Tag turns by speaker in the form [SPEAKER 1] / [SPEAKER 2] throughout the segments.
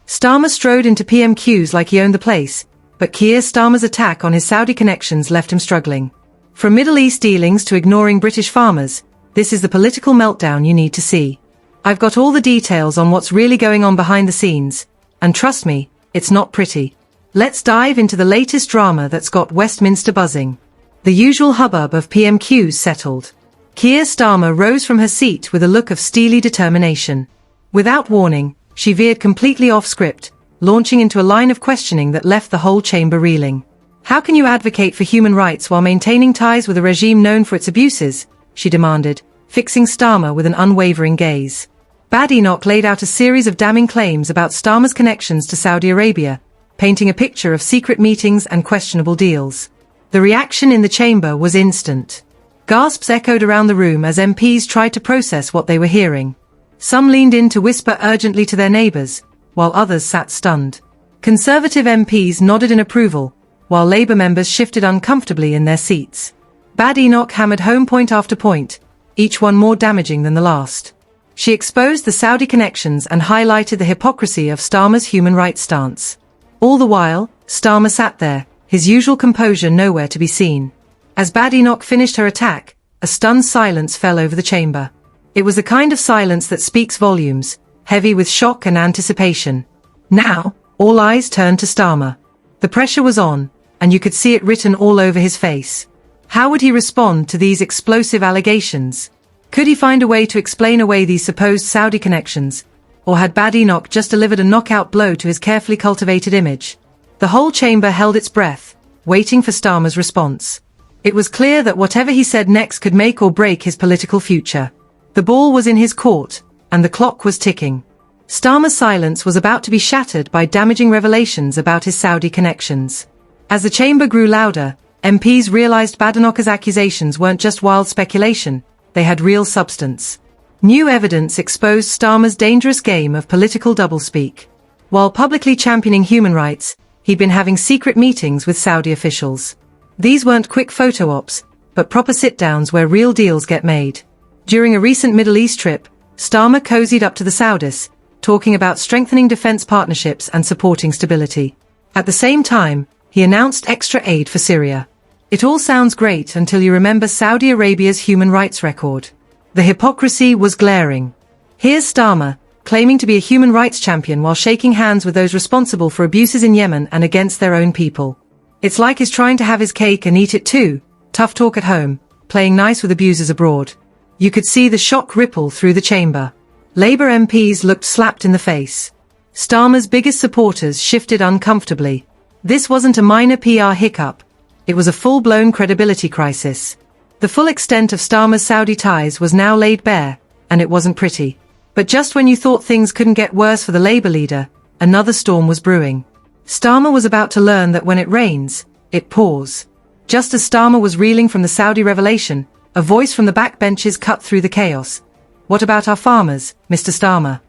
[SPEAKER 1] Starmer strode into PMQs like he owned the place, but Keir Starmer's attack on his Saudi connections left him struggling. From Middle East dealings to ignoring British farmers, this is the political meltdown you need to see. I've got all the details on what's really going on behind the scenes, and trust me, it's not pretty. Let's dive into the latest drama that's got Westminster buzzing. The usual hubbub of PMQs settled. Keir Starmer rose from her seat with a look of steely determination. Without warning, she veered completely off script, launching into a line of questioning that left the whole chamber reeling. How can you advocate for human rights while maintaining ties with a regime known for its abuses? She demanded, fixing Starmer with an unwavering gaze. Badenoch laid out a series of damning claims about Starmer's connections to Saudi Arabia, painting a picture of secret meetings and questionable deals. The reaction in the chamber was instant. Gasps echoed around the room as MPs tried to process what they were hearing. Some leaned in to whisper urgently to their neighbours, while others sat stunned. Conservative MPs nodded in approval, while Labour members shifted uncomfortably in their seats. Badenoch hammered home point after point, each one more damaging than the last. She exposed the Saudi connections and highlighted the hypocrisy of Starmer's human rights stance. All the while, Starmer sat there, his usual composure nowhere to be seen. As Badenoch finished her attack, a stunned silence fell over the chamber. It was the kind of silence that speaks volumes, heavy with shock and anticipation. Now, all eyes turned to Starmer. The pressure was on, and you could see it written all over his face. How would he respond to these explosive allegations? Could he find a way to explain away these supposed Saudi connections? Or had Badenoch just delivered a knockout blow to his carefully cultivated image? The whole chamber held its breath, waiting for Starmer's response. It was clear that whatever he said next could make or break his political future. The ball was in his court, and the clock was ticking. Starmer's silence was about to be shattered by damaging revelations about his Saudi connections. As the chamber grew louder, MPs realized Badenoch's accusations weren't just wild speculation, they had real substance. New evidence exposed Starmer's dangerous game of political doublespeak. While publicly championing human rights, he'd been having secret meetings with Saudi officials. These weren't quick photo ops, but proper sit-downs where real deals get made. During a recent Middle East trip, Starmer cozied up to the Saudis, talking about strengthening defense partnerships and supporting stability. At the same time, he announced extra aid for Syria. It all sounds great until you remember Saudi Arabia's human rights record. The hypocrisy was glaring. Here's Starmer, claiming to be a human rights champion while shaking hands with those responsible for abuses in Yemen and against their own people. It's like he's trying to have his cake and eat it too, tough talk at home, playing nice with abusers abroad. You could see the shock ripple through the chamber. Labour MPs looked slapped in the face. Starmer's biggest supporters shifted uncomfortably. This wasn't a minor PR hiccup. It was a full-blown credibility crisis. The full extent of Starmer's Saudi ties was now laid bare, and it wasn't pretty. But just when you thought things couldn't get worse for the Labour leader, another storm was brewing. Starmer was about to learn that when it rains, it pours. Just as Starmer was reeling from the Saudi revelation, a voice from the backbenches cut through the chaos. What about our farmers, Mr. Starmer?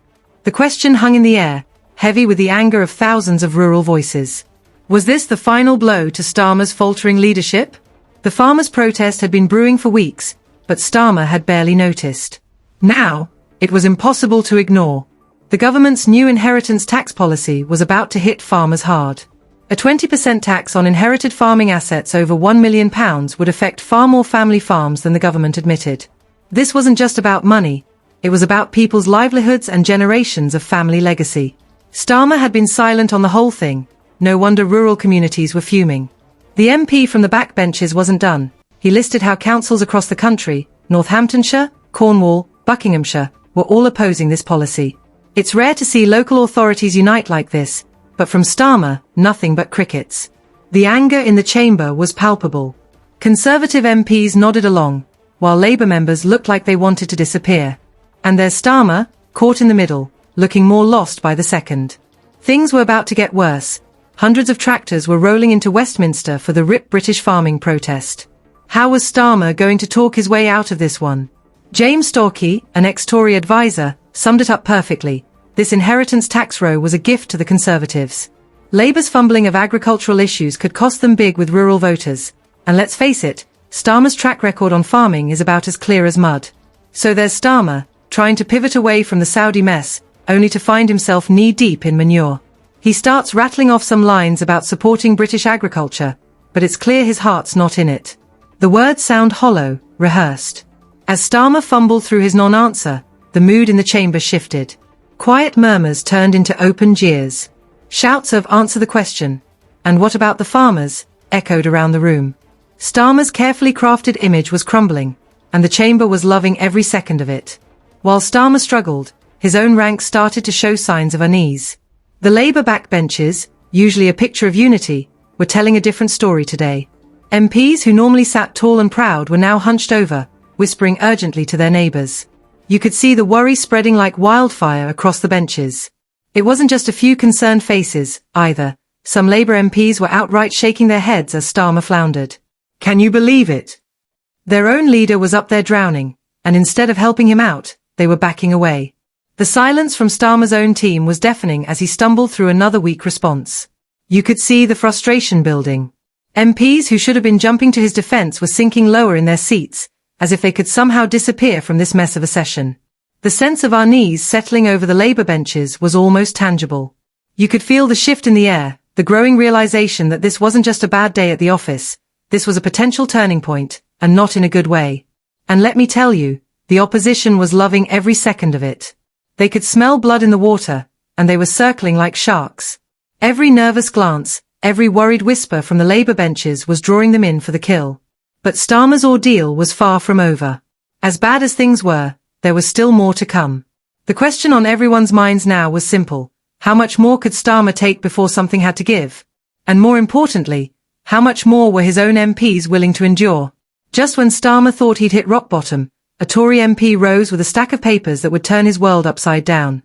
[SPEAKER 1] The question hung in the air, heavy with the anger of thousands of rural voices. Was this the final blow to Starmer's faltering leadership? The farmers' protest had been brewing for weeks, but Starmer had barely noticed. Now, it was impossible to ignore. The government's new inheritance tax policy was about to hit farmers hard. A 20% tax on inherited farming assets over £1 million would affect far more family farms than the government admitted. This wasn't just about money, it was about people's livelihoods and generations of family legacy. Starmer had been silent on the whole thing, no wonder rural communities were fuming. The MP from the backbenches wasn't done. He listed how councils across the country, Northamptonshire, Cornwall, Buckinghamshire, were all opposing this policy. It's rare to see local authorities unite like this, but from Starmer, nothing but crickets. The anger in the chamber was palpable. Conservative MPs nodded along, while Labour members looked like they wanted to disappear. And there's Starmer, caught in the middle, looking more lost by the second. Things were about to get worse. Hundreds of tractors were rolling into Westminster for the RIP British farming protest. How was Starmer going to talk his way out of this one? James Storkey, an ex-Tory advisor, summed it up perfectly. This inheritance tax row was a gift to the Conservatives. Labour's fumbling of agricultural issues could cost them big with rural voters. And let's face it, Starmer's track record on farming is about as clear as mud. So there's Starmer, trying to pivot away from the Saudi mess, only to find himself knee-deep in manure. He starts rattling off some lines about supporting British agriculture, but it's clear his heart's not in it. The words sound hollow, rehearsed. As Starmer fumbled through his non-answer, the mood in the chamber shifted. Quiet murmurs turned into open jeers. Shouts of "answer the question," and "what about the farmers?" echoed around the room. Starmer's carefully crafted image was crumbling, and the chamber was loving every second of it. While Starmer struggled, his own ranks started to show signs of unease. The Labour backbenches, usually a picture of unity, were telling a different story today. MPs who normally sat tall and proud were now hunched over, whispering urgently to their neighbours. You could see the worry spreading like wildfire across the benches. It wasn't just a few concerned faces, either. Some Labour MPs were outright shaking their heads as Starmer floundered. Can you believe it? Their own leader was up there drowning, and instead of helping him out, they were backing away. The silence from Starmer's own team was deafening as he stumbled through another weak response. You could see the frustration building. MPs who should have been jumping to his defence were sinking lower in their seats, as if they could somehow disappear from this mess of a session. The sense of unease settling over the Labour benches was almost tangible. You could feel the shift in the air, the growing realization that this wasn't just a bad day at the office, this was a potential turning point, and not in a good way. And let me tell you, the opposition was loving every second of it. They could smell blood in the water, and they were circling like sharks. Every nervous glance, every worried whisper from the Labour benches was drawing them in for the kill. But Starmer's ordeal was far from over. As bad as things were, there was still more to come. The question on everyone's minds now was simple. How much more could Starmer take before something had to give? And more importantly, how much more were his own MPs willing to endure? Just when Starmer thought he'd hit rock bottom, a Tory MP rose with a stack of papers that would turn his world upside down.